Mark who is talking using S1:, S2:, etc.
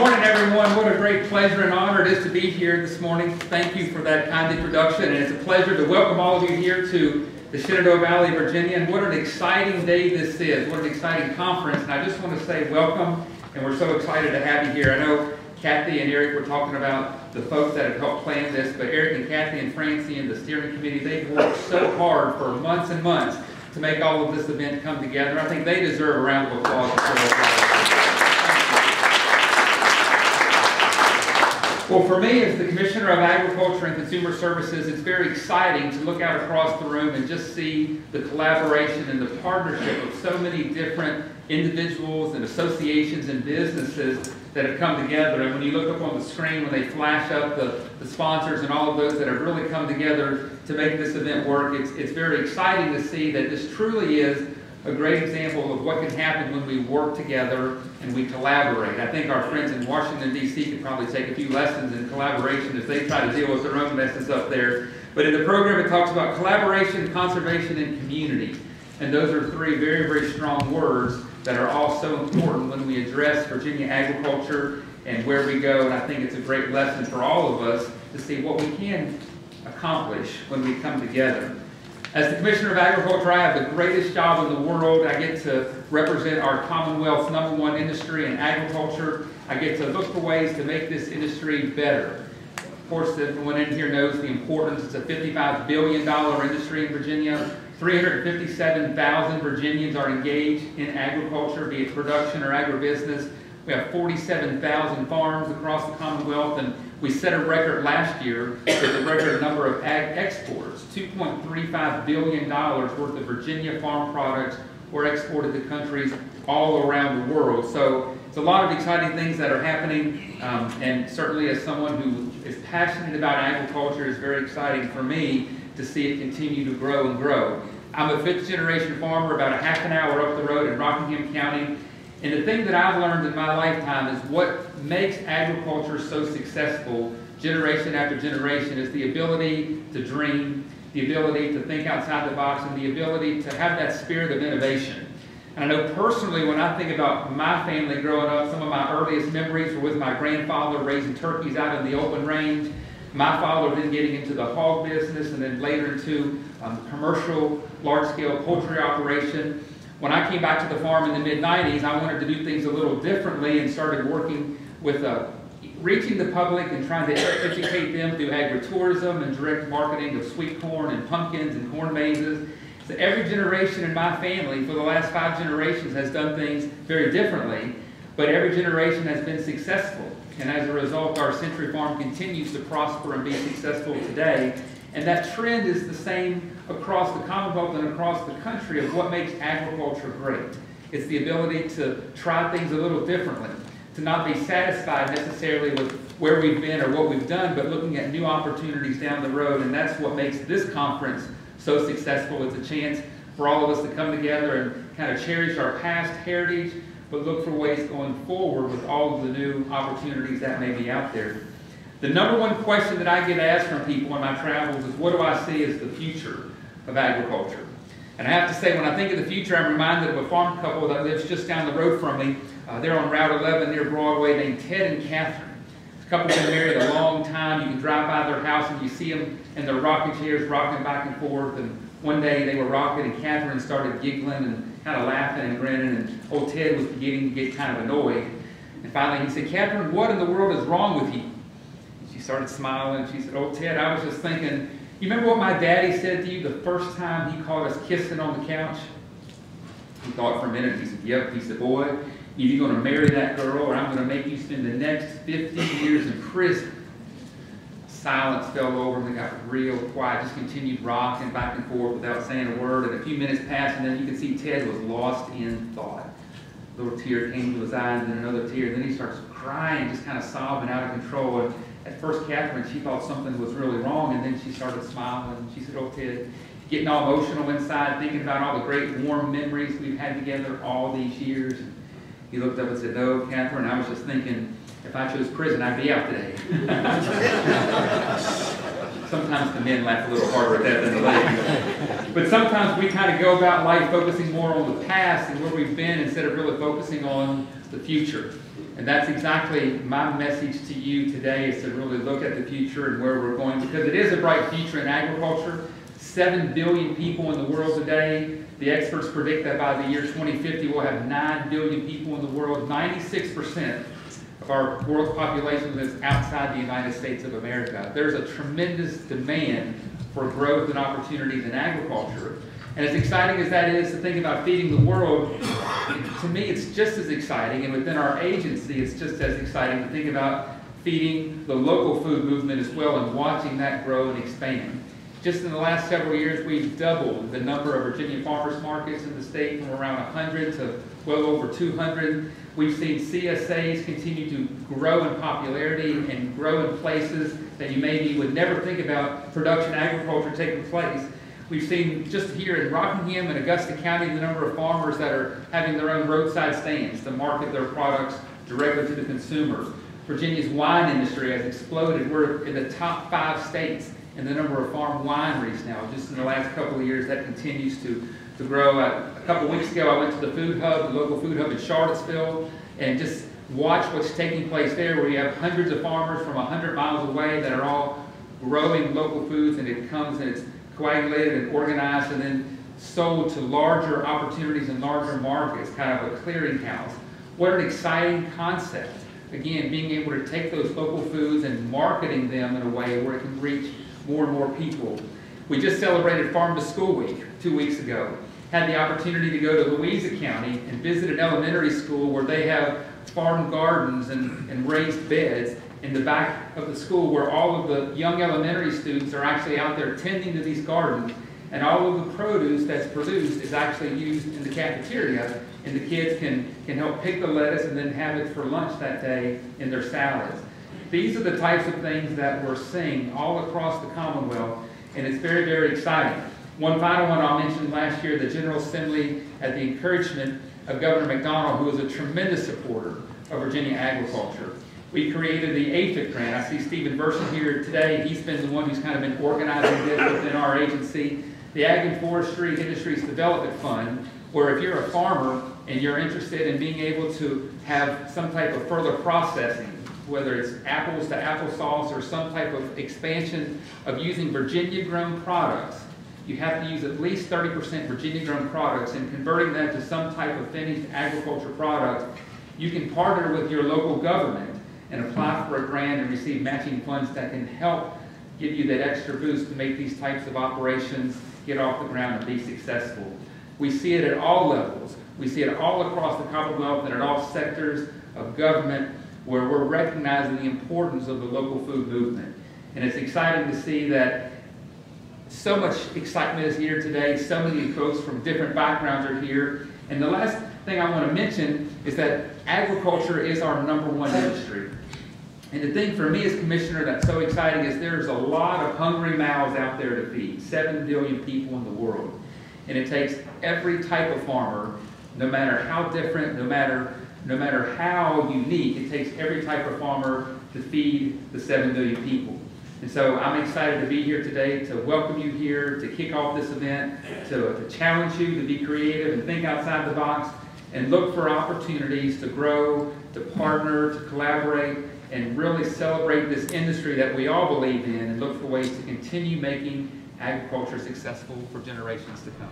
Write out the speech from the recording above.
S1: morning, everyone. What a great pleasure and honor it is to be here this morning. Thank you for that kind introduction, and it's a pleasure to welcome all of you here to the Shenandoah Valley, Virginia. And what an exciting day this is. What an exciting conference. And I just want to say welcome, and we're so excited to have you here. I know Kathy and Eric were talking about the folks that have helped plan this, but Eric and Kathy and Francie and the steering committee, they've worked so hard for months and months to make all of this event come together. I think they deserve a round of applause. Well, for me, as the Commissioner of Agriculture and Consumer Services, it's very exciting to look out across the room and just see the collaboration and the partnership of so many different individuals and associations and businesses that have come together. And when you look up on the screen, when they flash up the sponsors and all of those that have really come together to make this event work, it's very exciting to see that this truly is a great example of what can happen when we work together and we collaborate. I think our friends in Washington, D.C. could probably take a few lessons in collaboration as they try to deal with their own messes up there. But in the program, it talks about collaboration, conservation, and community. And those are three very, very strong words that are all so important when we address Virginia agriculture and where we go. And I think it's a great lesson for all of us to see what we can accomplish when we come together. As the Commissioner of Agriculture, I have the greatest job in the world. I get to represent our Commonwealth's #1 industry in agriculture. I get to look for ways to make this industry better. Of course, everyone in here knows the importance. It's a $55 billion industry in Virginia. 357,000 Virginians are engaged in agriculture, be it production or agribusiness. We have 47,000 farms across the Commonwealth, and we set a record last year with a record number of ag exports. $2.35 billion worth of Virginia farm products were exported to countries all around the world. So it's a lot of exciting things that are happening, and certainly as someone who is passionate about agriculture, it's very exciting for me to see it continue to grow and grow. I'm a 5th generation farmer about a half an hour up the road in Rockingham County. And the thing that I've learned in my lifetime is what makes agriculture so successful generation after generation is the ability to dream, the ability to think outside the box, and the ability to have that spirit of innovation. And I know personally when I think about my family growing up, some of my earliest memories were with my grandfather raising turkeys out in the open range. My father then getting into the hog business and then later into commercial large-scale poultry operation. When I came back to the farm in the mid-90s, I wanted to do things a little differently and started working with reaching the public and trying to educate them through agritourism and direct marketing of sweet corn and pumpkins and corn mazes. So every generation in my family for the last 5 generations has done things very differently, but every generation has been successful. And as a result, our Century Farm continues to prosper and be successful today. And that trend is the same across the Commonwealth and across the country of what makes agriculture great. It's the ability to try things a little differently, to not be satisfied necessarily with where we've been or what we've done, but looking at new opportunities down the road. And that's what makes this conference so successful. It's a chance for all of us to come together and kind of cherish our past heritage, but look for ways going forward with all of the new opportunities that may be out there. The #1 question that I get asked from people in my travels is, what do I see as the future of agriculture? And I have to say, when I think of the future, I'm reminded of a farm couple that lives just down the road from me. They're on Route 11 near Broadway, named Ted and Catherine. The couple's been married a long time. You can drive by their house and you see them in their rocking chairs, rocking back and forth. And one day they were rocking and Catherine started giggling and kind of laughing and grinning, and old Ted was beginning to get kind of annoyed. And finally he said, "Catherine, what in the world is wrong with you?" She started smiling and she said, "Oh, Ted, I was just thinking, you remember what my daddy said to you the first time he caught us kissing on the couch?" He thought for a minute and he said, "Yep." He said, "Boy, you're going to marry that girl or I'm going to make you spend the next 50 years in prison." Silence fell over and they got real quiet, just continued rocking back and forth without saying a word. And a few minutes passed and then you could see Ted was lost in thought. A little tear came to his eye and then another tear. Then he starts crying, just kind of sobbing out of control. And at first, Catherine, she thought something was really wrong, and then she started smiling. And she said, "Oh, Ted," getting all emotional inside, thinking about all the great warm memories we've had together all these years. And he looked up and said, "No, Catherine, I was just thinking, if I chose prison, I'd be out today." Sometimes the men laugh a little harder at that than the ladies. But sometimes we kind of go about life focusing more on the past and where we've been instead of really focusing on the future. And that's exactly my message to you today, is to really look at the future and where we're going, because it is a bright future in agriculture. 7 billion people in the world today. The experts predict that by the year 2050 we'll have 9 billion people in the world. 96% of our world's population lives outside the United States of America. There's a tremendous demand for growth and opportunities in agriculture. And as exciting as that is to think about feeding the world, to me it's just as exciting, and within our agency it's just as exciting to think about feeding the local food movement as well and watching that grow and expand. Just in the last several years, we've doubled the number of Virginia farmers markets in the state from around 100 to well over 200. We've seen CSAs continue to grow in popularity and grow in places that you maybe would never think about production agriculture taking place. We've seen just here in Rockingham and Augusta County the number of farmers that are having their own roadside stands to market their products directly to the consumer. Virginia's wine industry has exploded. We're in the top 5 states in the number of farm wineries now. Just in the last couple of years, that continues to grow. A couple of weeks ago, I went to the food hub, the local food hub in Charlottesville, and just watched what's taking place there, where you have hundreds of farmers from 100 miles away that are all growing local foods, and it comes and it's coagulated and organized and then sold to larger opportunities and larger markets, kind of a clearinghouse. What an exciting concept. Again, being able to take those local foods and marketing them in a way where it can reach more and more people. We just celebrated Farm to School Week 2 weeks ago. Had the opportunity to go to Louisa County and visit an elementary school where they have farm gardens and raised beds in the back of the school, where all of the young elementary students are actually out there tending to these gardens, and all of the produce that's produced is actually used in the cafeteria, and the kids can help pick the lettuce and then have it for lunch that day in their salads. These are the types of things that we're seeing all across the Commonwealth, and it's very, very exciting. One final one I'll mention: last year, the General Assembly, at the encouragement of Governor McDonald, who was a tremendous supporter of Virginia agriculture, we created the APHIC grant. I see Stephen Burson here today. He's been the one who's kind of been organizing this within our agency. The Ag and Forestry Industries Development Fund, where if you're a farmer and you're interested in being able to have some type of further processing, whether it's apples to applesauce or some type of expansion of using Virginia-grown products, you have to use at least 30% Virginia-grown products, and converting that to some type of finished agriculture product. You can partner with your local government and apply for a grant and receive matching funds that can help give you that extra boost to make these types of operations get off the ground and be successful. We see it at all levels. We see it all across the Commonwealth and at all sectors of government, where we're recognizing the importance of the local food movement. And it's exciting to see that so much excitement is here today. So many folks from different backgrounds are here. And the last thing I want to mention is that agriculture is our #1 industry. And the thing for me as commissioner that's so exciting is there's a lot of hungry mouths out there to feed. 7 billion people in the world. And it takes every type of farmer, no matter how different, no matter how unique, it takes every type of farmer to feed the 7 billion people. And so I'm excited to be here today, to welcome you here, to kick off this event, to challenge you to be creative and think outside the box, and look for opportunities to grow, to partner, to collaborate, and really celebrate this industry that we all believe in, and look for ways to continue making agriculture successful for generations to come.